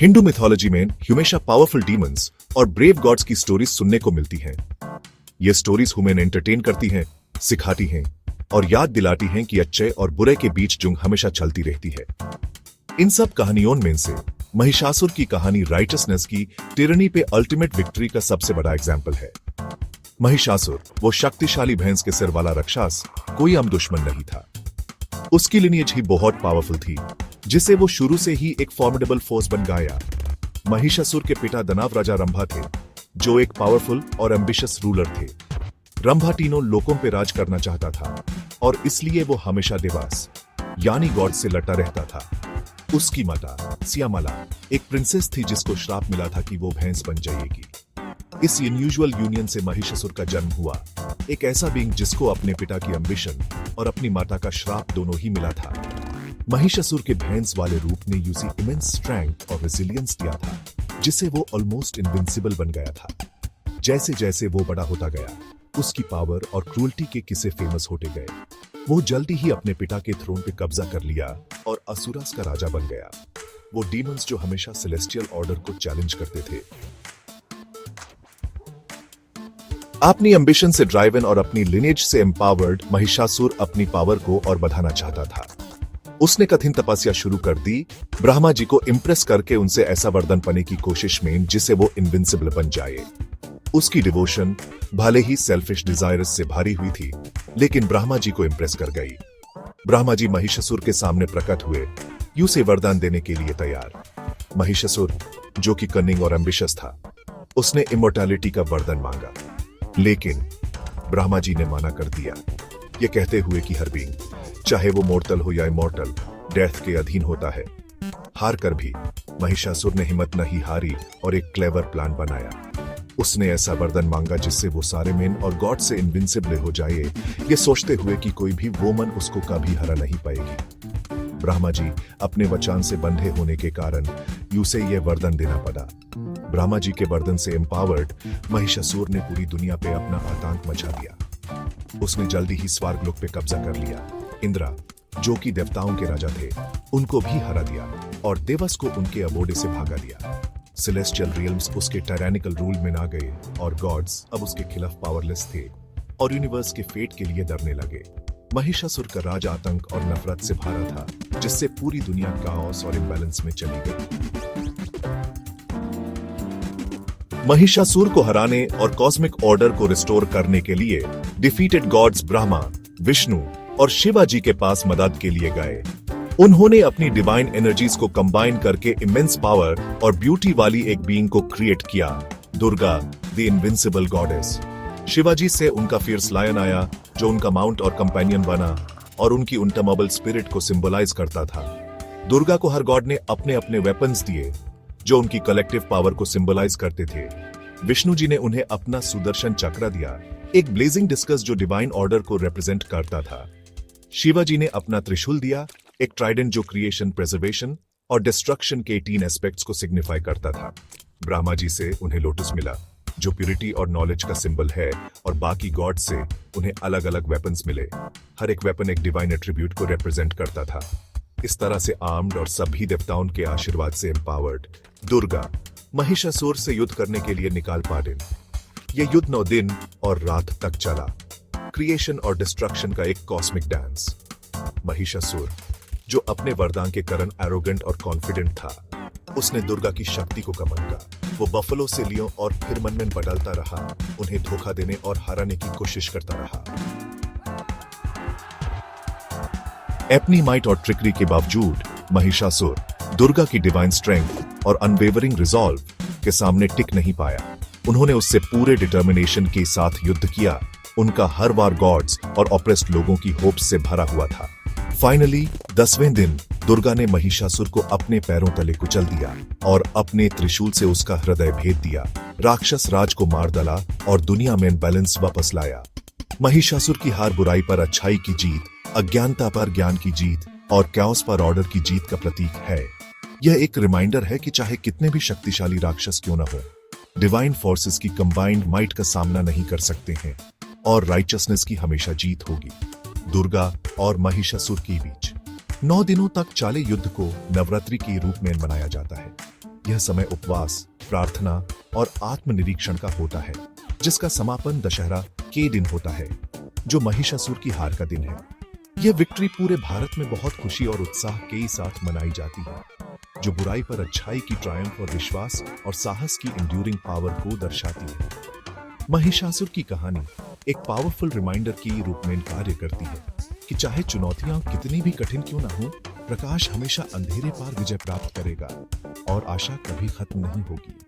Hindu mythology में हमेशा powerful demons और ब्रेव गॉड्स की स्टोरीज सुनने को मिलती हैं। ये स्टोरीज हमें एंटरटेन करती हैं, सिखाती हैं और याद दिलाती हैं कि अच्छे और बुरे के बीच जंग हमेशा चलती रहती है। इन सब कहानियों में से महिषासुर की कहानी राइटसनेस की टिरनी पे अल्टीमेट विक्ट्री का सबसे बड़ा एग्जाम्पल है। महिषासुर, वो शक्तिशाली भैंस के सिर वाला राक्षस, कोई आम दुश्मन नहीं था। उसकी लिनियज ही बहुत पावरफुल थी, जिसे वो शुरू से ही एक फॉर्मिडेबल फोर्स बन गया। महिषासुर के पिता दानव राजा रंभा थे, जो एक पावरफुल और एम्बिशियस रूलर थे। रंभा तीनों लोकों पे राज करना चाहता था और इसलिए वो हमेशा देवास यानी गॉड से लड़ता रहता था। उसकी माता सियामला एक प्रिंसेस थी, जिसको श्राप मिला था कि वो भैंस बन जाएगी। इस अनयूजुअल यूनियन से महिषासुर का जन्म हुआ, एक ऐसा बीइंग जिसको अपने पिता की एम्बिशन और अपनी माता का श्राप दोनों ही मिला था। महिषासुर के भैंस वाले रूप ने यूसी इमेंस स्ट्रेंथ और रेजिलियंस दिया था, जिससे वो ऑलमोस्ट इनविंसिबल बन गया था। जैसे जैसे वो बड़ा होता गया, उसकी पावर और क्रूरटी के किस्से फेमस होते गए। वो जल्दी ही अपने पिता के थ्रोन पे कब्जा कर लिया और असुरस का राजा बन गया। वो डीमंस जो हमेशा सेलेस्टियल ऑर्डर को चैलेंज करते थे। अपनी एम्बिशन से ड्राइवन और अपनी लिनेज से एम्पावर्ड, महिषासुर अपनी पावर को और बढ़ाना चाहता था। उसने कठिन तपस्या शुरू कर दी, ब्रह्मा जी को इंप्रेस करके उनसे ऐसा वरदान पाने की कोशिश में जिससे वो इनविंसिबल बन जाए। उसकी डिवोशन भले ही सेल्फिश डिजायर्स से भरी हुई थी, लेकिन ब्रह्मा जी को इंप्रेस कर गई। ब्रह्मा जी महिषासुर के सामने प्रकट हुए, उसे वरदान देने के लिए तैयार। महिषासुर, जो कि कनिंग और एम्बिशियस था, उसने इमोर्टैलिटी का वरदान मांगा, लेकिन ब्रह्मा जी ने माना कर दिया, ये कहते हुए कि हर बीइंग, चाहे वो मोर्टल हो या इमोर्टल, डेथ के अधीन होता है। हार कर भी महिषासुर ने हिम्मत नहीं हारी और एक क्लेवर प्लान बनाया। उसने ऐसा वरदान मांगा जिससे वो सारे मेन और गॉड से इनविंसिबल हो जाए, ये सोचते हुए कि कोई भी वोमन उसको कभी हरा नहीं पाएगी। ब्रह्मा जी अपने वचन से बंधे होने के कारण उसे ये वरदान देना पड़ा। ब्रह्मा जी के वरदान से एम्पावर्ड, महिषासुर ने पूरी दुनिया पे अपना आतंक मचा दिया। उसने जल्दी ही स्वर्गलोक पे कब्जा कर लिया। इंद्रा, जो कि देवताओं के राजा थे, उनको भी हरा दिया और देवस को उनके अबोर्डे से भागा दिया। सेलेस्टियल रियल्म्स उसके टायरैनिकल रूल में ना गए और गॉड्स अब उसके खिलाफ पावरलेस थे और यूनिवर्स के फेट के लिए डरने लगे। महिषासुर का राज आतंक और नफरत से भरा था, जिससे पूरी दुनिया काओस और इम्बैलेंस में चली गई। महिषासुर को हराने और कॉस्मिक ऑर्डर को रिस्टोर करने के लिए डिफीटेड गॉड्स ब्रह्मा, विष्णु और शिवा जी के पास मदद के लिए गए। उन्होंने अपनी डिवाइन एनर्जीज को कंबाइन करके इमेंस पावर और ब्यूटी वाली एक बीइंग को क्रिएट किया, Durga, the invincible goddess. Shivaji से उनका फियर्स लायन आया, जो उनका माउंट और कंपेनियन बना और उनकी अनटमेबल स्पिरिट को सिंबलाइज करता था। दुर्गा को हर गॉड ने अपने अपने वेपन्स दिए, जो उनकी कलेक्टिव पावर को सिंबलाइज करते थे। विष्णु जी ने उन्हें अपना सुदर्शन चक्र दिया, एक ब्लेजिंग डिस्कस जो डिवाइन ऑर्डर को रिप्रेजेंट करता था। शिवाजी ने अपना त्रिशूल दिया, एक ट्राइडेंट जो क्रिएशन, प्रिजर्वेशन और डिस्ट्रक्शन के 18 एस्पेक्ट्स को सिग्निफाई करता था। ब्रह्मा जी से उन्हें लोटस मिला, जो प्यूरिटी और नॉलेज का सिंबल है, और बाकी गॉड से उन्हें अलग अलग वेपन्स मिले। हर एक वेपन एक डिवाइन एट्रीब्यूट को रिप्रेजेंट करता था। इस तरह से आर्म्ड और सभी देवताओं के आशीर्वाद से एम्पावर्ड, दुर्गा महिषासुर से युद्ध करने के लिए निकाल पड़ी। यह युद्ध 9 दिन और रात तक चला, क्रिएशन और डिस्ट्रक्शन का एक कॉस्मिक डांस। महिषासुर, जो अपने वरदान के कारण एरोगेंट और कॉन्फिडेंट था, उसने दुर्गा की शक्ति को कम किया। वो बफलो से लियो और फिर मन में बदलता रहा, उन्हें धोखा देने और हराने की कोशिश करता रहा। अपनी माइट और ट्रिकरी के बावजूद महिषासुर दुर्गा की डिवाइन स्ट्रेंथ और अनवेवरिंग रिजॉल्व के सामने टिक नहीं पाया। उन्होंने उससे पूरे डिटर्मिनेशन के साथ युद्ध किया। उनका हर वार गॉड्स और ऑप्रेस्ड लोगों की होप्स से भरा हुआ था। फाइनली 10वें दिन दुर्गा ने महिषासुर को अपने पैरों तले कुचल दिया और अपने त्रिशूल से उसका हृदय भेद दिया। राक्षस राज को मार डाला और दुनिया में बैलेंस वापस लाया। महिषासुर की हार बुराई पर अच्छाई की जीत, अज्ञानता पर ज्ञान की जीत और कैओस पर ऑर्डर की जीत का प्रतीक है। यह एक रिमाइंडर है कि चाहे कितने भी शक्तिशाली राक्षस क्यों न हो, डिवाइन फोर्सेस की कंबाइंड माइट का सामना नहीं कर सकते हैं और राइचसनेस की हमेशा जीत होगी। दुर्गा और महिषासुर के बीच 9 दिनों तक चले युद्ध को नवरात्रि के रूप में मनाया जाता है, यह समय उपवास, प्रार्थना और आत्मनिरीक्षण का होता है, जिसका समापन दशहरा के दिन होता है, जो महिषासुर की हार का दिन है। यह विक्ट्री पूरे भारत में बहुत खुशी और उत्साह के साथ मनाई जाती है, जो बुराई पर अच्छाई की ट्रायम्फ और विश्वास और साहस की इंड्यूरिंग पावर को दर्शाती है। महिषासुर की कहानी एक पावरफुल रिमाइंडर की रूप में कार्य करती है कि चाहे चुनौतियां कितनी भी कठिन क्यों ना हो, प्रकाश हमेशा अंधेरे पर विजय प्राप्त करेगा और आशा कभी खत्म नहीं होगी।